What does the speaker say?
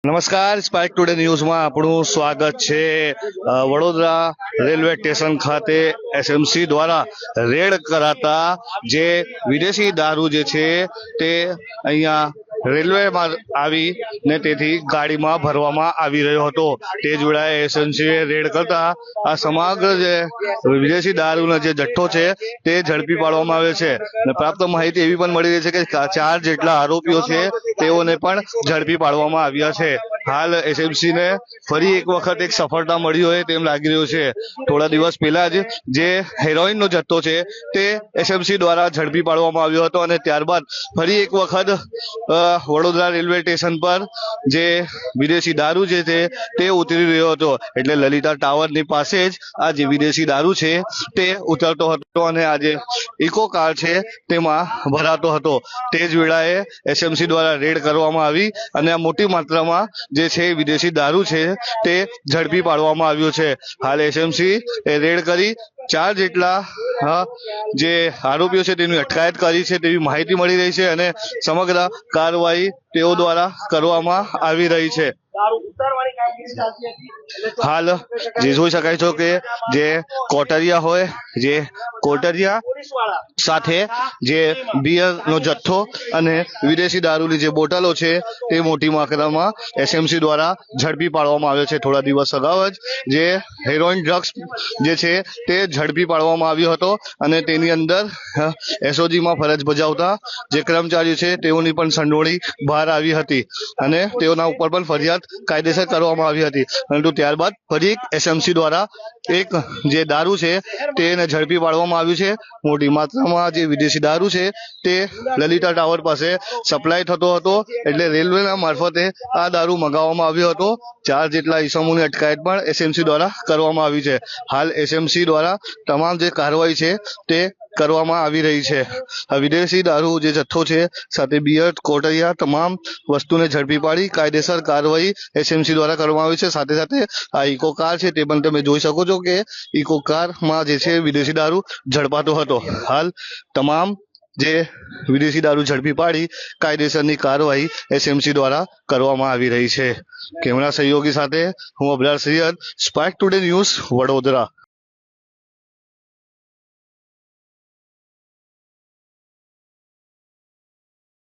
નમસ્કાર, spike today ન્યૂઝમાં આપણું સ્વાગત છે। વડોદરા રેલવે સ્ટેશન ખાતે એસએમસી દ્વારા રેડ કરાતા જે વિદેશી દારૂ જે છે તે અહીંયા રેલવેમાં આવી ને તેથી ગાડીમાં ભરવામાં આવી રહ્યો હતો। તે જ વેળાએ એસએમસીએ રેડ કરતા આ સમગ્ર જે વિદેશી દારૂનો જે જથ્થો છે તે ઝડપી પાડવામાં આવ્યો છે। અને પ્રાપ્ત માહિતી એવી પણ મળી રહી છે કે 4 જેટલા આરોપીઓ છે તેઓને પણ ઝડપી પાડવામાં આવ્યા છે। હાલ એસએમસી ને ફરી એક વખત એક સફળતા મળી હોય તેમ લાગી રહ્યું છે। થોડા દિવસ પહેલા જ જે હેરોઇનનો જથ્થો છે તે એસએમસી દ્વારા ઝડપી પાડવામાં આવ્યો હતો અને ત્યારબાદ ફરી એક વખત વડોદરા રેલવે સ્ટેશન પર જે વિદેશી દારૂ જે છે તે ઉતરી રહ્યો હતો। એટલે લલિતા ટાવરની પાસે જ આ જે વિદેશી દારૂ છે તે ઉતરતો હતો અને આ જે ઇકો કાર છે તેમાં ભરાતો હતો। તે જ વેળાએ એસએમસી દ્વારા રેડ કરવામાં આવી અને આ મોટી માત્રામાં જે છે વિદેશી દારૂ છે તે ઝડપી પાડવામાં આવ્યો છે। હાલ એસએમસી રેડ કરી 4 જેટલા જે આરોપીઓ છે તેની અટકાયત કરી છે તેવી માહિતી મળી રહી છે અને સમગ્ર કાર્યવાહી તેઓ દ્વારા કરવામાં આવી રહી છે। હાલ જે જોઈ શકાય છે કે જે કોટરિયા હોય જે કોટરિયા સાથે જે બિયરનો જથ્થો અને વિદેશી દારૂની જે બોટલો છે તે મોટી માત્રામાં એસએમસી દ્વારા ઝડપી પાડવામાં આવ્યો છે। થોડા દિવસ અગાઉ જ જે હેરોઇન ડ્રગ્સ જે છે તે ઝડપી પાડવામાં આવ્યો હતો અને તેની અંદર એસઓજીમાં ફરજ બજાવતા જે કર્મચારીઓ છે તેઓની પણ સંડોવણી બહાર આવી હતી અને તેઓના ઉપર પણ ફરિયાદ કાયદેસર કરવામાં આવી હતી। પરંતુ ત્યારબાદ ફરી એસએમસી દ્વારા એક જે દારૂ છે તેને ઝડપી પાડવામાં આવ્યું છે। મોટી માત્રામાં જે વિદેશી દારૂ છે તે લલિતા ટાવર પાસે સપ્લાય થતો હતો એટલે રેલવેના મારફતે આ દારૂ મંગાવવામાં આવ્યો હતો। 4 જેટલા ઇસમોની અટકાયત પણ એસએમસી દ્વારા કરવામાં આવી છે। હાલ એસએમસી દ્વારા તમામ જે કાર્યવાહી છે તે કરવામાં આવી રહી છે। આ વિદેશી દારૂ જે જથ્થો છે સાથે બિયર કોટરિયા તમામ વસ્તુને ઝડપી પાડી કાયદેસર કાર્યવાહી એસએમસી દ્વારા કરવામાં આવી છે। સાથે સાથે આ ઇકો કાર છે તે પણ તમે જોઈ શકો છો કે ઇકો કારમાં જે છે વિદેશી દારૂ ઝડપાતો હતો। હાલ તમામ જે વિદેશી દારૂ ઝડપી પાડી કાયદેસરની કાર્યવાહી એસએમસી દ્વારા કરવામાં આવી રહી છે। કેમેરા સહયોગી સાથે હું Abrar Syed, Spike Today News, Vadodara.